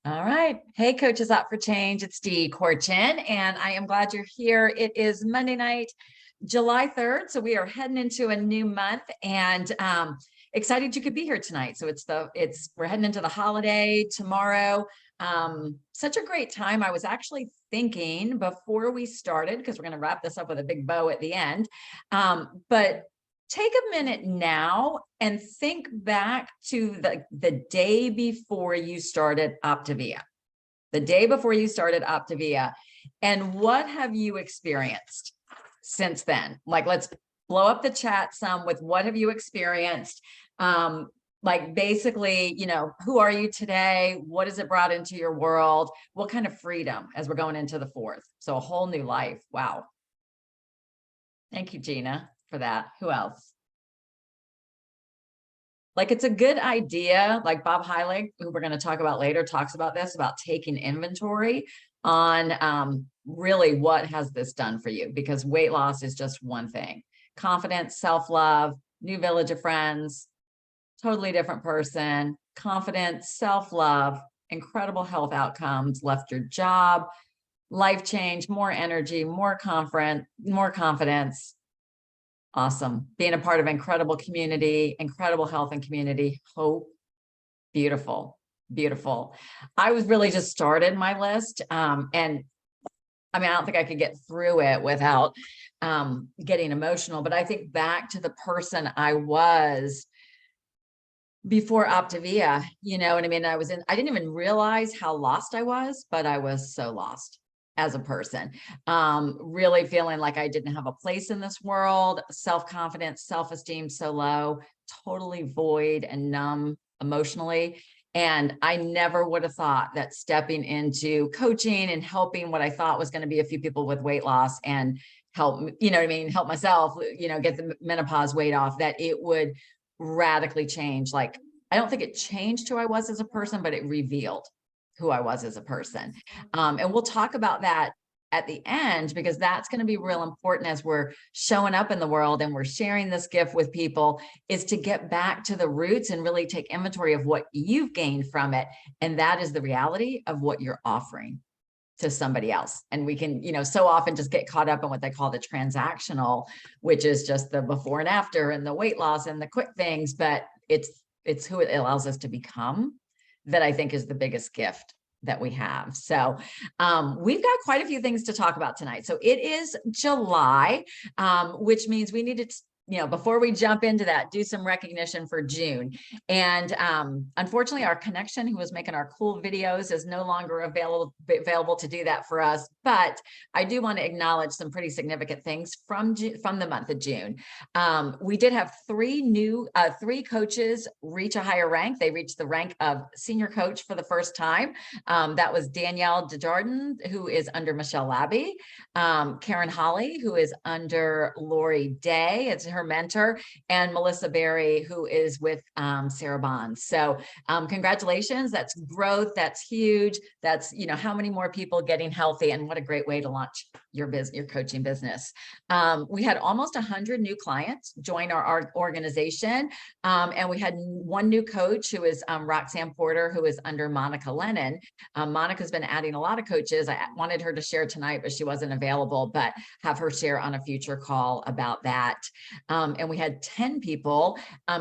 All right. Hey, Coaches Up for Change. It's Dee Corchin, and I am glad you're here. It is Monday night, July 3rd. So we are heading into a new month and excited you could be here tonight. So we're heading into the holiday tomorrow. Such a great time. I was actually thinking before we started, because we're going to wrap this up with a big bow at the end. But take a minute now and think back to the day before you started Optavia, the day before you started Optavia, and what have you experienced since then? Like, let's blow up the chat some with what have you experienced? Like basically, who are you today? What has it brought into your world? What kind of freedom as we're going into the fourth? So a whole new life. Wow. Thank you, Gina, for that. Who else? Like, it's a good idea. Like Bob Heilig, who we're going to talk about later, talks about this, about taking inventory on really what has this done for you, because weight loss is just one thing. Confidence, self-love, new village of friends, totally different person, confidence, self-love, incredible health outcomes, left your job, life change, more energy, more confidence. Awesome. Being a part of incredible community, incredible health and community, hope. Beautiful, beautiful. I was really just started my list. And I mean, I don't think I could get through it without getting emotional, but I think back to the person I was before Optavia, you know what I mean? I didn't even realize how lost I was, but I was so lost as a person, really feeling like I didn't have a place in this world, self-confidence, self-esteem so low, totally void and numb emotionally. And I never would have thought that stepping into coaching and helping what I thought was going to be a few people with weight loss and help, help myself, get the menopause weight off, that it would radically change. Like, I don't think it changed who I was as a person, but it revealed who I was as a person. And we'll talk about that at the end, because that's going to be real important as we're showing up in the world and we're sharing this gift with people, is to get back to the roots and really take inventory of what you've gained from it. And that is the reality of what you're offering to somebody else. And we can, so often just get caught up in what they call the transactional, which is just the before and after and the weight loss and the quick things, but it's who it allows us to become that I think is the biggest gift that we have. So we've got quite a few things to talk about tonight. So it is July, which means we need to, before we jump into that, do some recognition for June. And unfortunately, our connection, who was making our cool videos, is no longer available to do that for us. But I do want to acknowledge some pretty significant things from the month of June. We did have three coaches reach a higher rank. They reached the rank of senior coach for the first time. That was Danielle Desjardins, who is under Michelle Labby, Karen Holly, who is under Lori Day, it's her mentor, and Melissa Berry, who is with Sarah Bonds. So congratulations. That's growth. That's huge. That's, how many more people getting healthy, and what a great way to launch your coaching business. We had almost 100 new clients join our organization. And we had one new coach, who is Roxanne Porter, who is under Monica Lennon. Monica's been adding a lot of coaches. I wanted her to share tonight, but she wasn't available, but have her share on a future call about that. And we had 10 people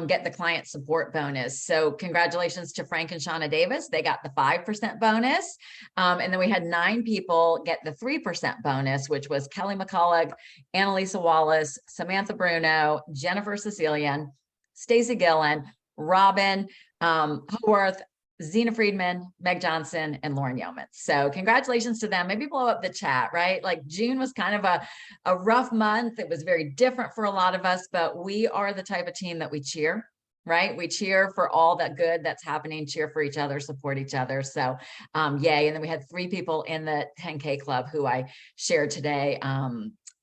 get the client support bonus. So congratulations to Frank and Shauna Davis. They got the 5% bonus. And then we had 9 people get the 3% bonus, which was Kelly McCullough, Annalisa Wallace, Samantha Bruno, Jennifer Sicilian, Stacey Gillen, Robin Haworth, Zena Friedman, Meg Johnson, and Lauren Yeomans. So congratulations to them. Maybe blow up the chat, right? Like, June was kind of a rough month. It was very different for a lot of us, but we are the type of team that we cheer, right? We cheer for all that good that's happening, cheer for each other, support each other. So yay. And then we had 3 people in the 10K club who I shared today.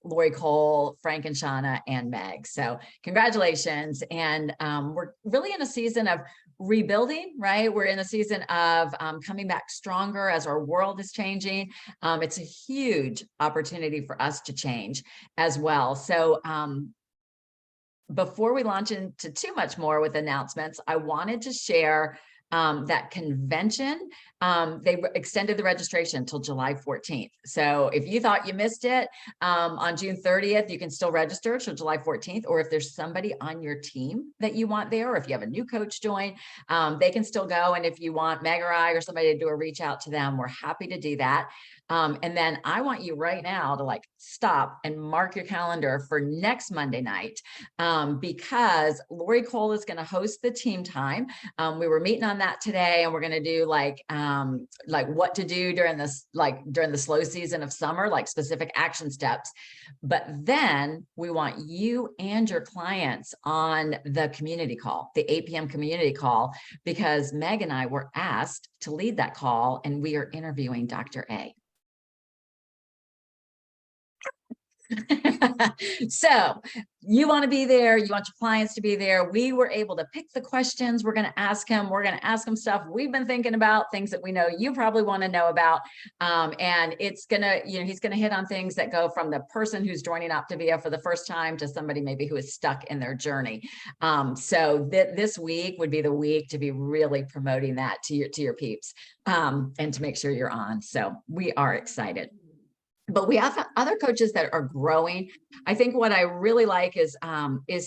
Lori Cole, Frank and Shauna, and Meg. So congratulations. And we're really in a season of rebuilding, right? We're in a season of coming back stronger as our world is changing. It's a huge opportunity for us to change as well. So before we launch into too much more with announcements, I wanted to share that convention, they extended the registration until July 14th. So if you thought you missed it on June 30th, you can still register till July 14th. Or if there's somebody on your team that you want there, or if you have a new coach join, they can still go. And if you want Meg or I or somebody to do a reach out to them, we're happy to do that. And then I want you right now to like stop and mark your calendar for next Monday night, because Lori Cole is going to host the team time. We were meeting on that today, and we're going to do like what to do during this, like during the slow season of summer, like specific action steps. But then we want you and your clients on the community call, the 8 p.m. community call, because Meg and I were asked to lead that call, and we are interviewing Dr. A. So you want to be there, you want your clients to be there. We were able to pick the questions we're going to ask him. We're going to ask him stuff we've been thinking about, things that we know you probably want to know about. And it's going to, he's going to hit on things that go from the person who's joining Optavia for the first time to somebody maybe who is stuck in their journey. So this week would be the week to be really promoting that to your peeps, and to make sure you're on. So we are excited. But we have other coaches that are growing. I think what I really like is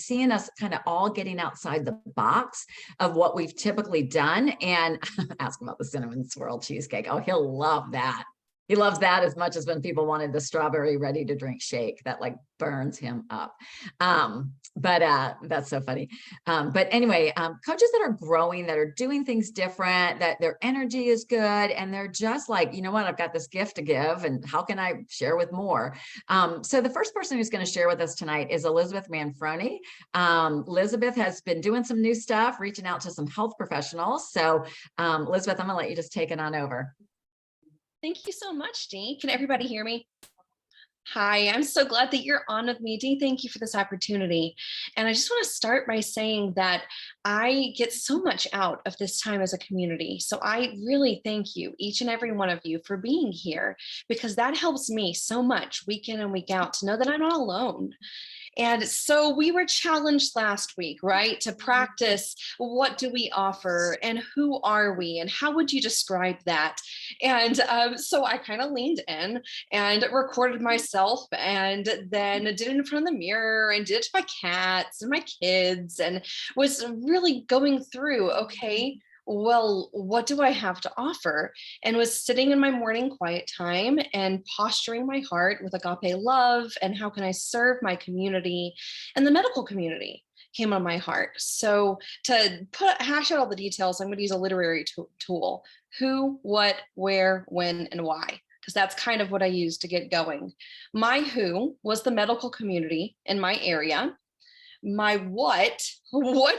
seeing us kind of all getting outside the box of what we've typically done. And ask him about the cinnamon swirl cheesecake. Oh, he'll love that. He loves that as much as when people wanted the strawberry ready to drink shake. That like burns him up. But that's so funny. But anyway, coaches that are growing, that are doing things different, that their energy is good, and they're just like, you know what, I've got this gift to give, and how can I share with more? So the first person who's going to share with us tonight is Elizabeth Manfroni. Elizabeth has been doing some new stuff, reaching out to some health professionals. So Elizabeth, I'm going to let you just take it on over. Thank you so much, Dee. Can everybody hear me? Hi, I'm so glad that you're on with me, Dee. Thank you for this opportunity. And I just want to start by saying that I get so much out of this time as a community. So I really thank you, each and every one of you, for being here, because that helps me so much week in and week out to know that I'm not alone. And so we were challenged last week, right, to practice what do we offer and who are we and how would you describe that? And so I kind of leaned in and recorded myself, and then did it in front of the mirror and did it to my cats and my kids, and was really going through, okay, well, what do I have to offer? And was sitting in my morning quiet time and posturing my heart with agape love and how can I serve my community, and the medical community came on my heart. So to hash out all the details, I'm going to use a literary tool: who, what, where, when, and why, because that's kind of what I used to get going. My who was the medical community in my area. My what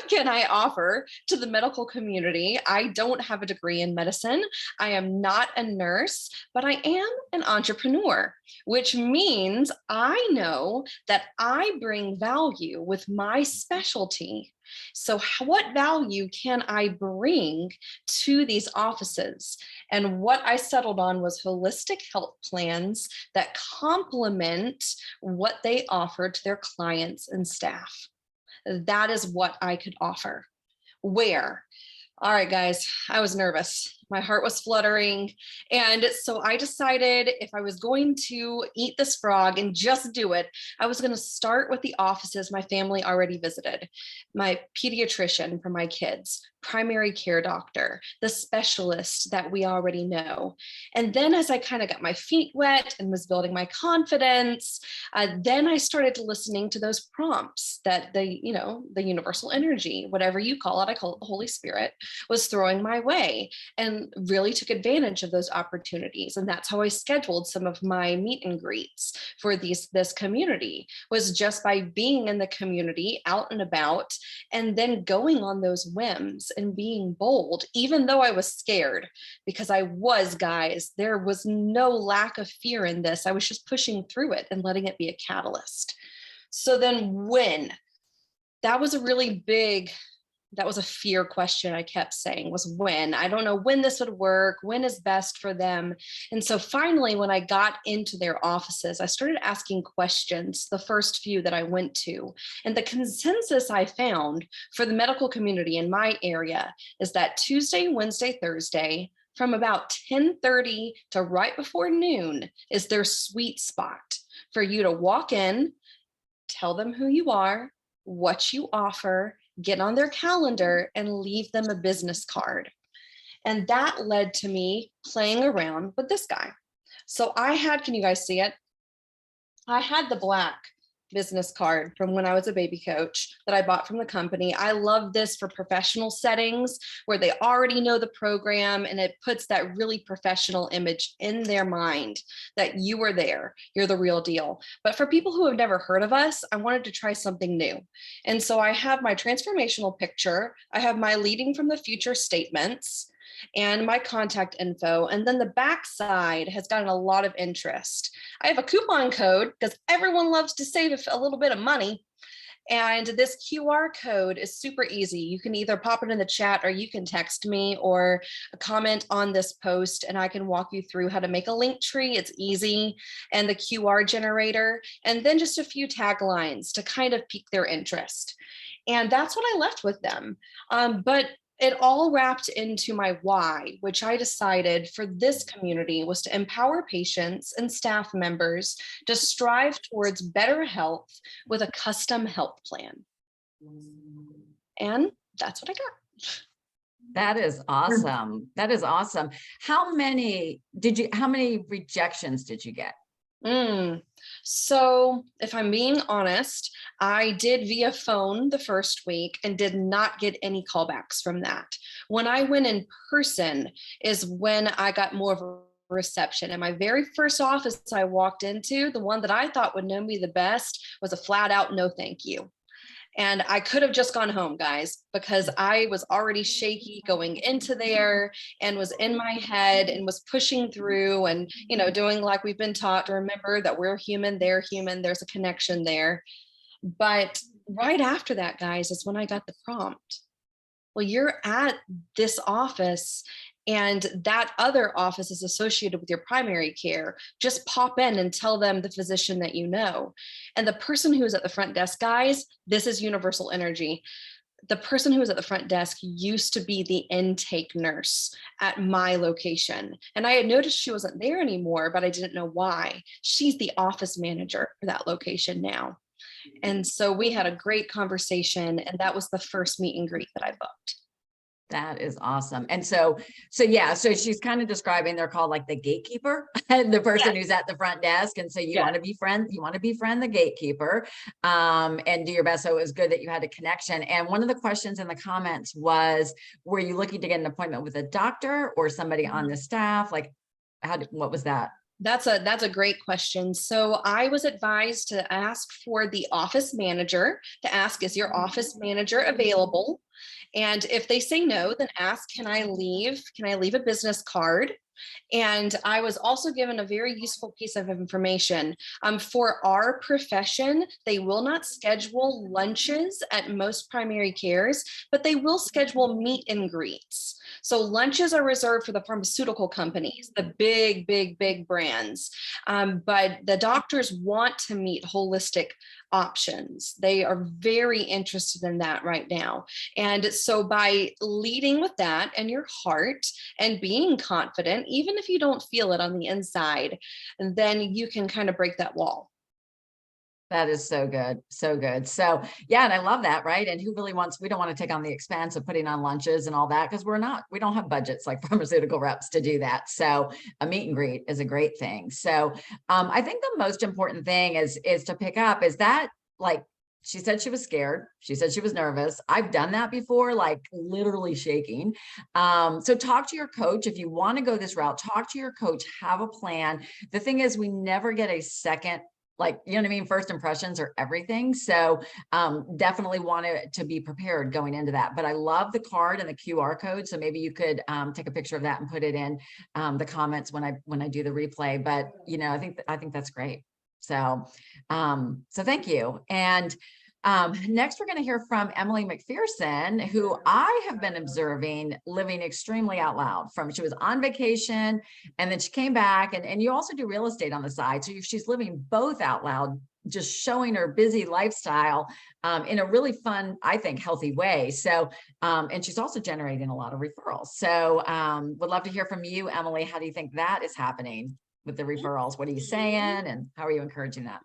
can I offer to the medical community? I don't have a degree in medicine. I am not a nurse, but I am an entrepreneur, which means I know that I bring value with my specialty. So what value can I bring to these offices? And what I settled on was holistic health plans that complement what they offer to their clients and staff. That is what I could offer. Where? All right, guys, I was nervous. My heart was fluttering. And so I decided if I was going to eat this frog and just do it, I was going to start with the offices my family already visited: my pediatrician for my kids, primary care doctor, the specialist that we already know. And then as I kind of got my feet wet and was building my confidence, then I started listening to those prompts that the universal energy, whatever you call it, I call it the Holy Spirit, was throwing my way, and really took advantage of those opportunities. And that's how I scheduled some of my meet and greets for this community, was just by being in the community, out and about, and then going on those whims and being bold, even though I was scared, because I was, guys, there was no lack of fear in this. I was just pushing through it and letting it be a catalyst. So then when, that was a really big That was a fear question I kept saying, was when. I don't know when this would work, when is best for them. And so finally, when I got into their offices, I started asking questions, the first few that I went to. And the consensus I found for the medical community in my area is that Tuesday, Wednesday, Thursday, from about 10:30 to right before noon is their sweet spot for you to walk in, tell them who you are, what you offer, get on their calendar, and leave them a business card. And that led to me playing around with this guy. So I had, can you guys see it? I had the black business card from when I was a baby coach that I bought from the company. I love this for professional settings where they already know the program, and it puts that really professional image in their mind that you were there, you're the real deal. But for people who have never heard of us, I wanted to try something new. And so I have my transformational picture, I have my leading from the future statements, and my contact info. And then the back side has gotten a lot of interest. I have a coupon code because everyone loves to save a little bit of money. And this QR code is super easy. You can either pop it in the chat, or you can text me or comment on this post, and I can walk you through how to make a link tree. It's easy. And the QR generator, and then just a few taglines to kind of pique their interest. And that's what I left with them. But it all wrapped into my why, which I decided for this community was to empower patients and staff members to strive towards better health with a custom health plan. And that's what I got. That is awesome. That is awesome. How many rejections did you get? So if I'm being honest, I did via phone the first week and did not get any callbacks from that. When I went in person is when I got more of a reception. And my very first office I walked into, the one that I thought would know me the best, was a flat out no thank you. And I could have just gone home, guys, because I was already shaky going into there and was in my head and was pushing through and, doing like we've been taught to remember that we're human, they're human, there's a connection there. But right after that, guys, is when I got the prompt. Well, you're at this office and that other office is associated with your primary care. Just pop in and tell them the physician that you know. And the person who is at the front desk, guys, this is universal energy. The person who was at the front desk used to be the intake nurse at my location. And I had noticed she wasn't there anymore, but I didn't know why. She's the office manager for that location now. And so we had a great conversation, and that was the first meet and greet that I booked. That is awesome. And so she's kind of describing, they're called like the gatekeeper, the person who's at the front desk. And so you want to befriend the gatekeeper, and do your best. So it was good that you had a connection. And one of the questions in the comments was, were you looking to get an appointment with a doctor or somebody on the staff? Like, what was that? That's a great question. So I was advised to ask for the office manager, to ask, is your office manager available? And if they say no, then ask, can I leave a business card? And I was also given a very useful piece of information. For our profession, they will not schedule lunches at most primary cares, but they will schedule meet and greets. So lunches are reserved for the pharmaceutical companies, the big brands. But the doctors want to meet holistic options. They are very interested in that right now. And so by leading with that and your heart and being confident, even if you don't feel it on the inside, then you can kind of break that wall. That is so good. So good. So yeah, and I love that, right? And who really we don't want to take on the expense of putting on lunches and all that, because we don't have budgets like pharmaceutical reps to do that. So a meet and greet is a great thing. So I think the most important thing is to pick up is that, like, she said she was scared. She said she was nervous. I've done that before, like literally shaking. So talk to your coach. If you want to go this route, talk to your coach, have a plan. The thing is, we never get a second, like, you know what I mean? First impressions are everything. So definitely want to be prepared going into that. But I love the card and the QR code. So maybe you could take a picture of that and put it in the comments when I do the replay. But, I think that's great. So thank you. And Next, we're going to hear from Emily McPherson, who I have been observing living extremely out loud. From she was on vacation and then she came back, and you also do real estate on the side. So she's living both out loud, just showing her busy lifestyle in a really fun, I think, healthy way. So, and she's also generating a lot of referrals. So would love to hear from you, Emily. How do you think that is happening with the referrals? What are you saying and how are you encouraging that?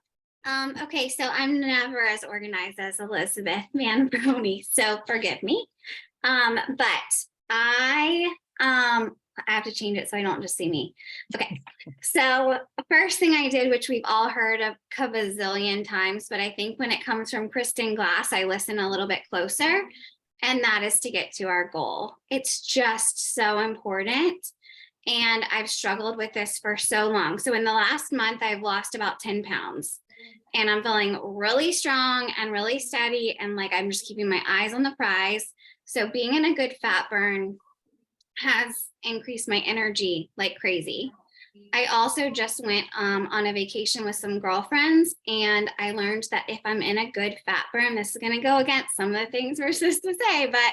Okay, so I'm never as organized as Elizabeth Manbroni, so forgive me. But I have to change it so I don't just see me. Okay, so first thing I did, which we've all heard of a bazillion times, but I think when it comes from Kristen Glass, I listen a little bit closer, and that is to get to our goal. It's just so important. And I've struggled with this for so long. So in the last month, I've lost about 10 pounds. And I'm feeling really strong and really steady. And like, I'm just keeping my eyes on the prize. So being in a good fat burn has increased my energy like crazy. I also just went on a vacation with some girlfriends, and I learned that if I'm in a good fat burn, this is going to go against some of the things we're supposed to say, but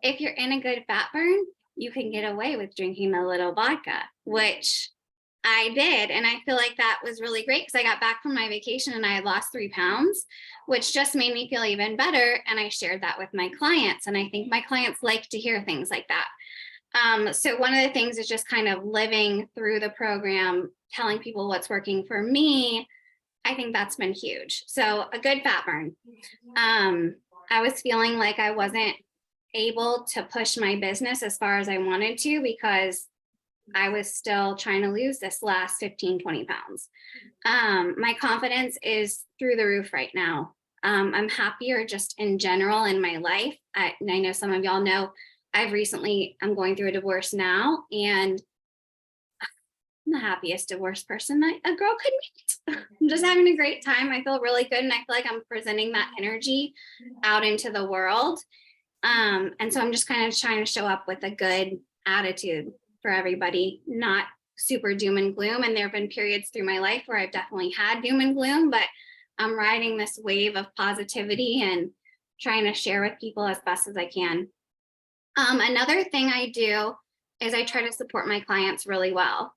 if you're in a good fat burn, you can get away with drinking a little vodka, which I did. And I feel like that was really great because I got back from my vacation and I had lost 3 pounds, which just made me feel even better. And I shared that with my clients. And I think my clients like to hear things like that. So one of the things is just kind of living through the program, telling people what's working for me. I think that's been huge. So a good fat burn. I was feeling like I wasn't able to push my business as far as I wanted to because I was still trying to lose this last 15, 20 pounds. My confidence is through the roof right now. I'm happier just in general in my life. And I know some of y'all know I'm going through a divorce now, and I'm the happiest divorced person that a girl could meet. I'm just having a great time. I feel really good. And I feel like I'm presenting that energy out into the world. And so I'm just kind of trying to show up with a good attitude for everybody, not super doom and gloom. And there have been periods through my life where I've definitely had doom and gloom, but I'm riding this wave of positivity and trying to share with people as best as I can. Another thing I do is I try to support my clients really well.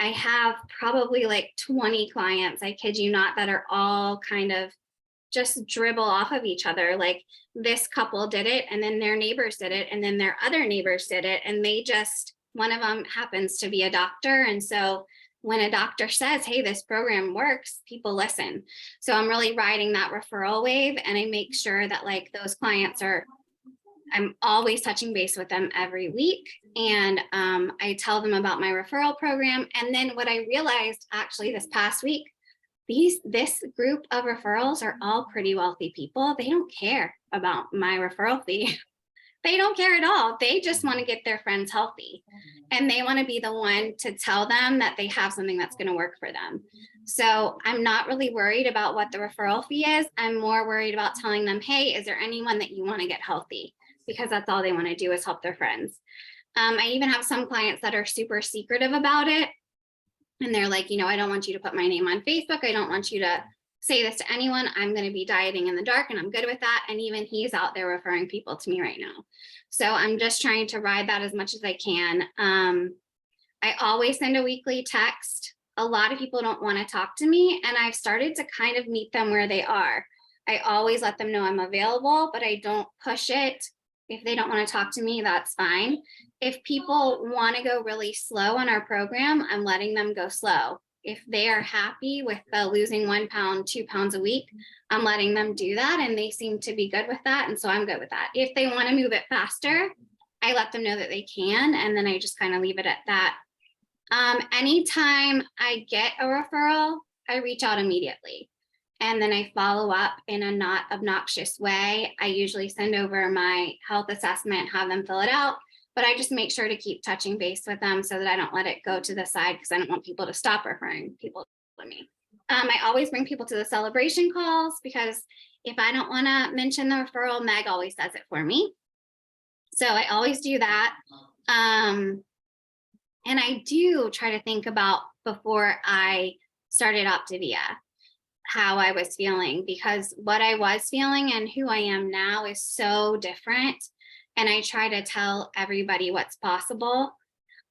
I have probably like 20 clients, I kid you not, that are all kind of just dribble off of each other. Like this couple did it, and then their neighbors did it, and then their other neighbors did it. And one of them happens to be a doctor. And so when a doctor says, hey, this program works, people listen. So I'm really riding that referral wave, and I make sure that like those clients I'm always touching base with them every week. And I tell them about my referral program. And then what I realized actually this past week, this group of referrals are all pretty wealthy people. They don't care about my referral fee. They don't care at all. They just want to get their friends healthy. And they want to be the one to tell them that they have something that's going to work for them. So I'm not really worried about what the referral fee is. I'm more worried about telling them, hey, is there anyone that you want to get healthy? Because that's all they want to do is help their friends. I even have some clients that are super secretive about it. And they're like, I don't want you to put my name on Facebook. I don't want you to say this to anyone. I'm going to be dieting in the dark, and I'm good with that. And even he's out there referring people to me right now. So I'm just trying to ride that as much as I can. I always send a weekly text. A lot of people don't want to talk to me, and I've started to kind of meet them where they are. I always let them know I'm available, but I don't push it. If they don't want to talk to me, that's fine. If people want to go really slow on our program, I'm letting them go slow. If they are happy with the losing 1 pound, 2 pounds a week, I'm letting them do that. And they seem to be good with that. And so I'm good with that. If they want to move it faster, I let them know that they can. And then I just kind of leave it at that. Anytime I get a referral, I reach out immediately. And then I follow up in a not obnoxious way. I usually send over my health assessment, have them fill it out, but I just make sure to keep touching base with them so that I don't let it go to the side, because I don't want people to stop referring people to me. I always bring people to the celebration calls, because if I don't want to mention the referral, Meg always does it for me. So I always do that. And I do try to think about before I started Optavia. how I was feeling, because what I was feeling and who I am now is so different. And I try to tell everybody what's possible.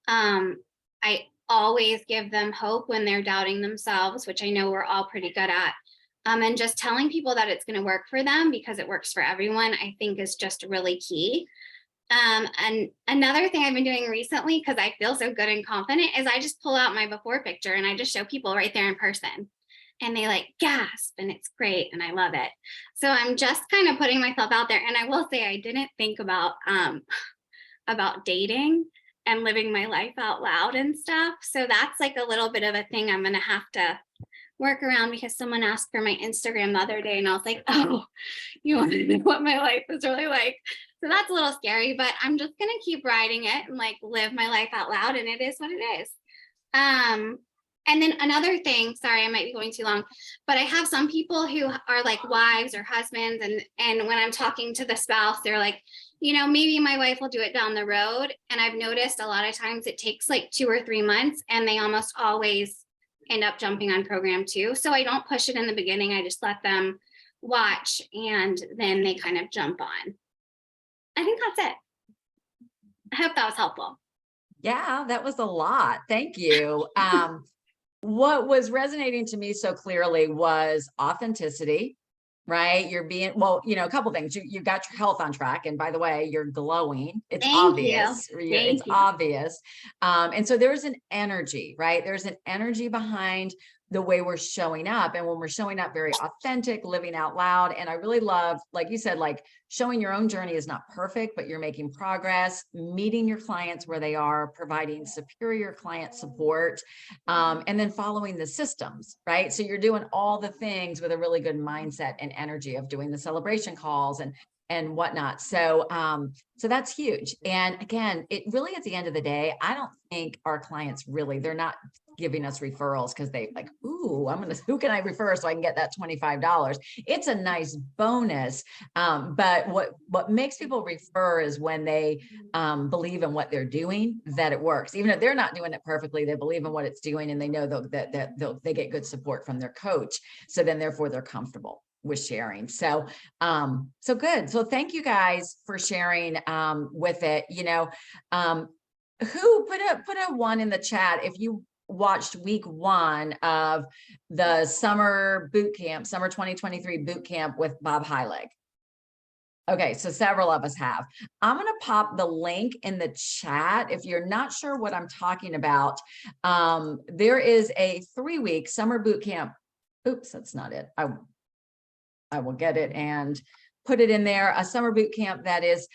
I always give them hope when they're doubting themselves, which I know we're all pretty good at. And just telling people that it's going to work for them because it works for everyone, I think is just really key. And another thing I've been doing recently, because I feel so good and confident, is I just pull out my before picture and I just show people right there in person. And they like gasp, and it's great and I love it. So I'm just kind of putting myself out there. And I will say I didn't think about dating and living my life out loud and stuff. So that's like a little bit of a thing I'm gonna have to work around, because someone asked for my Instagram the other day and I was like, oh, you want to know what my life is really like? So that's a little scary, but I'm just gonna keep writing it and like live my life out loud, and it is what it is. And then another thing, sorry, I might be going too long, but I have some people who are like wives or husbands, and when I'm talking to the spouse, they're like, maybe my wife will do it down the road. And I've noticed a lot of times it takes like 2 or 3 months, and they almost always end up jumping on program 2. So I don't push it in the beginning. I just let them watch, and then they kind of jump on. I think that's it. I hope that was helpful. Yeah, that was a lot. Thank you. What was resonating to me so clearly was authenticity, right? You're being, well, a couple things. You got your health on track. And by the way, you're glowing. It's Thank obvious. you. It's Thank you. obvious. And so there's an energy, right? There's an energy behind the way we're showing up. And when we're showing up very authentic, living out loud. And I really love, like you said, like showing your own journey is not perfect, but you're making progress, meeting your clients where they are, providing superior client support, and then following the systems, right? So you're doing all the things with a really good mindset and energy of doing the celebration calls and whatnot. So, so that's huge. And again, it really, at the end of the day, I don't think our clients really, they're not giving us referrals because they like, ooh, who can I refer so I can get that $25? It's a nice bonus. But what makes people refer is when they believe in what they're doing, that it works. Even if they're not doing it perfectly, they believe in what it's doing, and they know that they get good support from their coach. So then therefore they're comfortable with sharing. So, so good. So thank you guys for sharing with it. Who put a 1 in the chat if you watched week 1 of the summer boot camp, summer 2023 boot camp with Bob Heilig. Okay, so several of us have. I'm going to pop the link in the chat. If you're not sure what I'm talking about, there is a 3-week summer boot camp. Oops, that's not it. I will get it and put it in there, a summer boot camp that is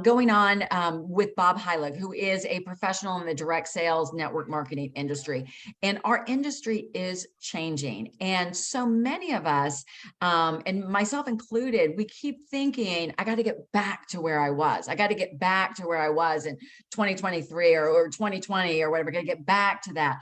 going on with Bob Heilig, who is a professional in the direct sales network marketing industry. And our industry is changing. And so many of us, and myself included, we keep thinking, I got to get back to where I was. I got to get back to where I was in 2023 or 2020 or whatever, got to get back to that.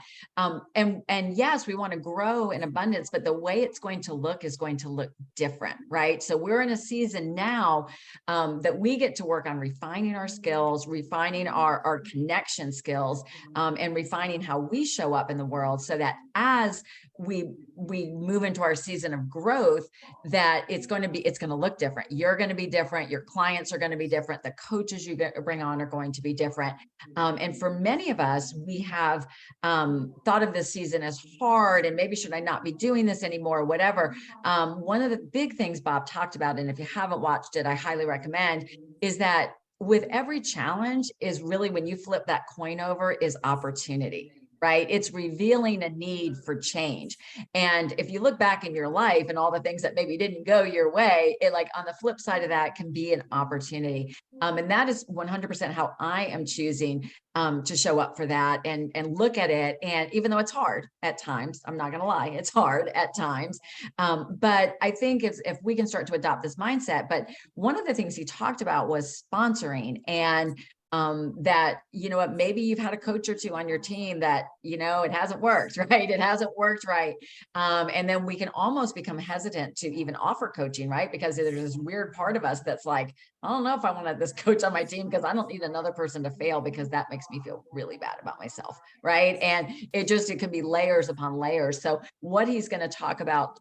And yes, we want to grow in abundance, but the way it's going to look is going to look different, right? So we're in a season now that we get to work on refining our skills, refining our connection skills, and refining how we show up in the world, so that as we move into our season of growth, that it's going to look different. You're going to be different. Your clients are going to be different. The coaches you bring on are going to be different. And for many of us, we have thought of this season as hard, and maybe should I not be doing this anymore, or whatever. One of the big things Bob talked about, and if you haven't watched it, I highly recommend, is that with every challenge is really, when you flip that coin over, is opportunity, right? It's revealing a need for change. And if you look back in your life and all the things that maybe didn't go your way, it, like, on the flip side of that, can be an opportunity. And that is 100% how I am choosing to show up for that and look at it. And even though it's hard at times, I'm not going to lie, it's hard at times. But I think if we can start to adopt this mindset, but one of the things he talked about was sponsoring. And that, you know what, maybe you've had a coach or two on your team that, you know, it hasn't worked, right? It hasn't worked right. And then we can almost become hesitant to even offer coaching, right? Because there's this weird part of us that's like, I don't know if I want this coach on my team because I don't need another person to fail because that makes me feel really bad about myself, right? And it can be layers upon layers. So what he's going to talk about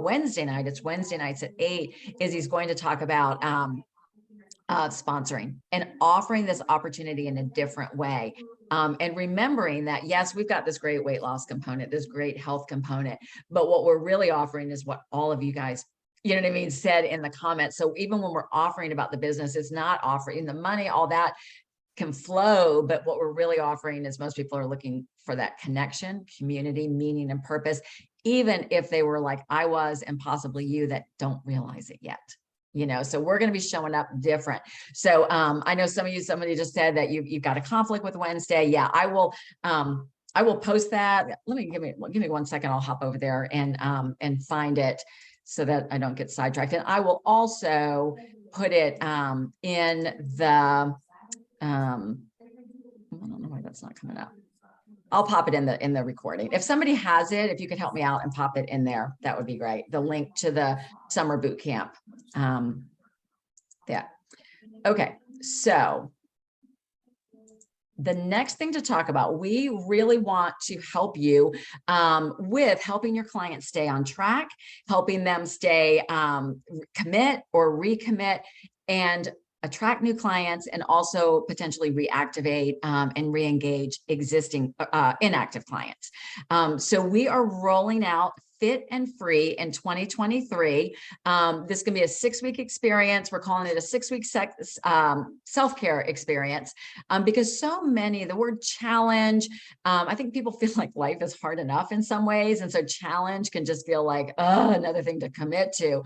Wednesday night, it's Wednesday nights at 8, is he's going to talk about sponsoring and offering this opportunity in a different way. And remembering that, yes, we've got this great weight loss component, this great health component, but what we're really offering is what all of you guys, you know what I mean, said in the comments. So even when we're offering about the business, it's not offering the money, all that can flow, but what we're really offering is most people are looking for that connection, community, meaning, and purpose, even if they were like I was, and possibly you, that don't realize it yet. You know, so we're going to be showing up different. So I know somebody just said that you've got a conflict with Wednesday. Yeah, I will post that. Give me 1 second. I'll hop over there and find it so that I don't get sidetracked. And I will also put it in the I don't know why that's not coming up. I'll pop it in the recording. If somebody has it, if you could help me out and pop it in there, that would be great. The link to the summer boot camp. Yeah. Okay. So the next thing to talk about, we really want to help you with helping your clients stay on track, helping them stay commit or recommit, and attract new clients, and also potentially reactivate and re-engage existing inactive clients. So we are rolling out Fit and Free in 2023. This can be a 6-week experience. We're calling it a 6-week self-care experience because so many, the word challenge, I think people feel like life is hard enough in some ways. And so challenge can just feel like, another thing to commit to.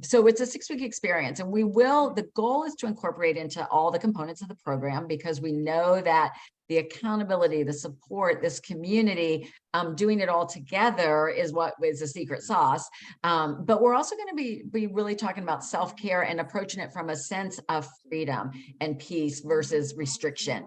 So it's a 6-week experience, and the goal is to incorporate into all the components of the program, because we know that the accountability, the support, this community, doing it all together is what is the secret sauce. But we're also going to be really talking about self-care and approaching it from a sense of freedom and peace versus restriction.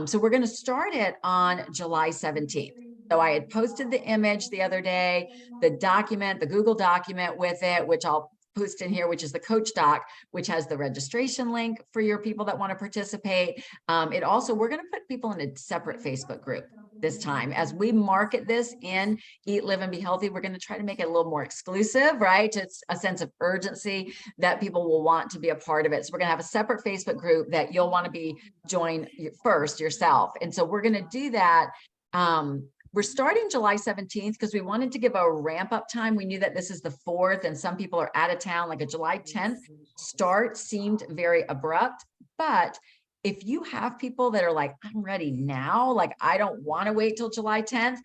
So we're going to start it on July 17th. So I had posted the image the other day, the document, the Google document with it, which I'll post in here, which is the Coach Doc, which has the registration link for your people that want to participate. It also, we're going to put people in a separate Facebook group this time. As we market this in Eat, Live, and Be Healthy, we're going to try to make it a little more exclusive, right? It's a sense of urgency that people will want to be a part of it. So we're going to have a separate Facebook group that you'll want to join first yourself. And so we're going to do that. We're starting July 17th because we wanted to give a ramp up time. We knew that this is the 4th and some people are out of town. Like a July 10th start seemed very abrupt, but if you have people that are like, I'm ready now, like I don't want to wait till July 10th,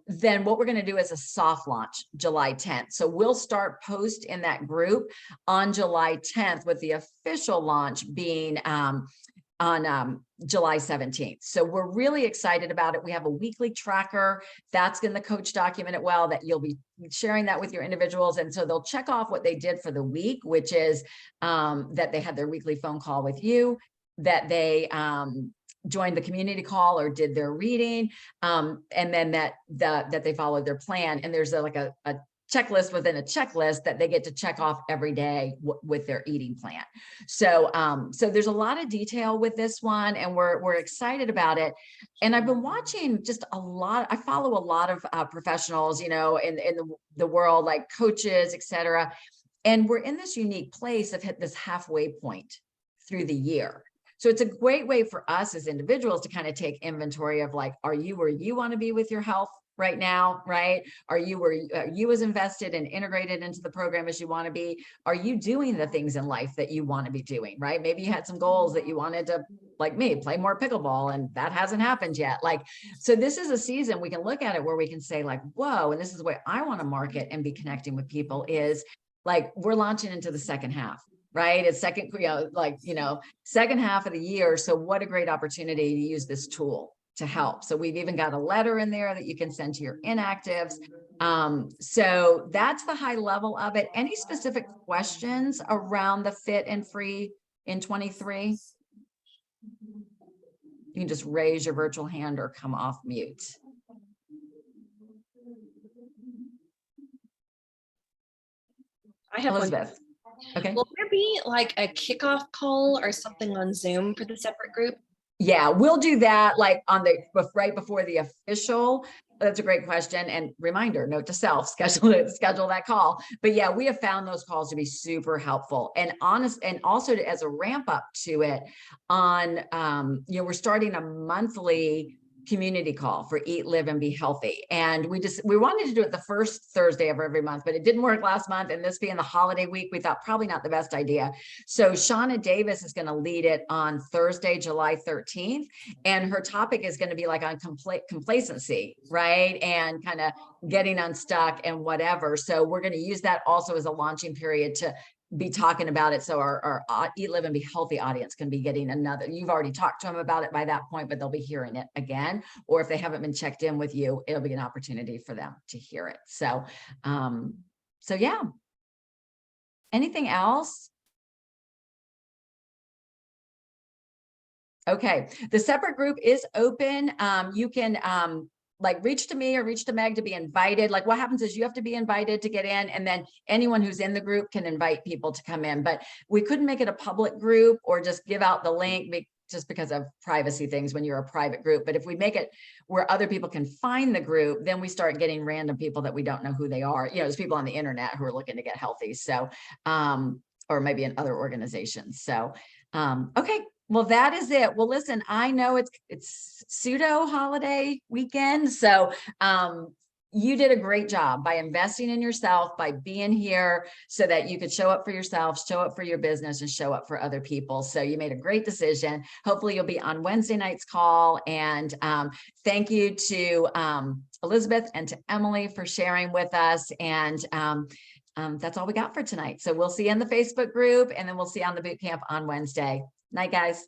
then what we're going to do is a soft launch July 10th. So we'll start post in that group on July 10th, with the official launch being on July 17th. So we're really excited about it. We have a weekly tracker that's in the Coach document as well, that you'll be sharing that with your individuals. And so they'll check off what they did for the week, which is that they had their weekly phone call with you, that they joined the community call or did their reading, and then that they followed their plan. And there's like a checklist within a checklist that they get to check off every day with their eating plan. So there's a lot of detail with this one, and we're excited about it. And I've been watching just a lot. I follow a lot of professionals, you know, in the world, like coaches, et cetera. And we're in this unique place of hit this halfway point through the year. So it's a great way for us as individuals to kind of take inventory of like, are you where you want to be with your health right now, right? Are you where you as invested and integrated into the program as you want to be? Are you doing the things in life that you want to be doing, right? Maybe you had some goals that you wanted to, like me, play more pickleball, and that hasn't happened yet. Like, so this is a season we can look at it where we can say like, whoa, and this is the way I want to market and be connecting with people, is like, we're launching into the second half. Right? It's second half of the year. So what a great opportunity to use this tool to help. So we've even got a letter in there that you can send to your inactives. So that's the high level of it. Any specific questions around the Fit and Free in 23? You can just raise your virtual hand or come off mute. I have one. Elizabeth. Okay. Will there be like a kickoff call or something on Zoom for the separate group? Yeah, we'll do that like on the right before the official. That's a great question. And reminder, note to self, schedule that call. But yeah, we have found those calls to be super helpful and honest, and also as a ramp up to it on, we're starting a monthly community call for Eat, Live, and Be Healthy. And we wanted to do it the first Thursday of every month, but it didn't work last month. And this being the holiday week, we thought probably not the best idea. So Shauna Davis is going to lead it on Thursday, July 13th. And her topic is going to be like on complacency, right? And kind of getting unstuck and whatever. So we're going to use that also as a launching period to be talking about it. So our Eat, Live, and Be Healthy audience can be getting another, you've already talked to them about it by that point, but they'll be hearing it again. Or if they haven't been checked in with you, it'll be an opportunity for them to hear it. So, yeah. Anything else? Okay. The separate group is open. You can, like reach to me or reach to Meg to be invited. Like what happens is you have to be invited to get in, and then anyone who's in the group can invite people to come in, but we couldn't make it a public group or just give out the link just because of privacy things when you're a private group. But if we make it where other people can find the group, then we start getting random people that we don't know who they are. There's people on the internet who are looking to get healthy. So, or maybe in other organizations. So, okay. Well, that is it. Well, listen, I know it's pseudo holiday weekend. So you did a great job by investing in yourself, by being here so that you could show up for yourself, show up for your business, and show up for other people. So you made a great decision. Hopefully you'll be on Wednesday night's call. And thank you to Elizabeth and to Emily for sharing with us. And that's all we got for tonight. So we'll see you in the Facebook group, and then we'll see you on the boot camp on Wednesday. Night, guys.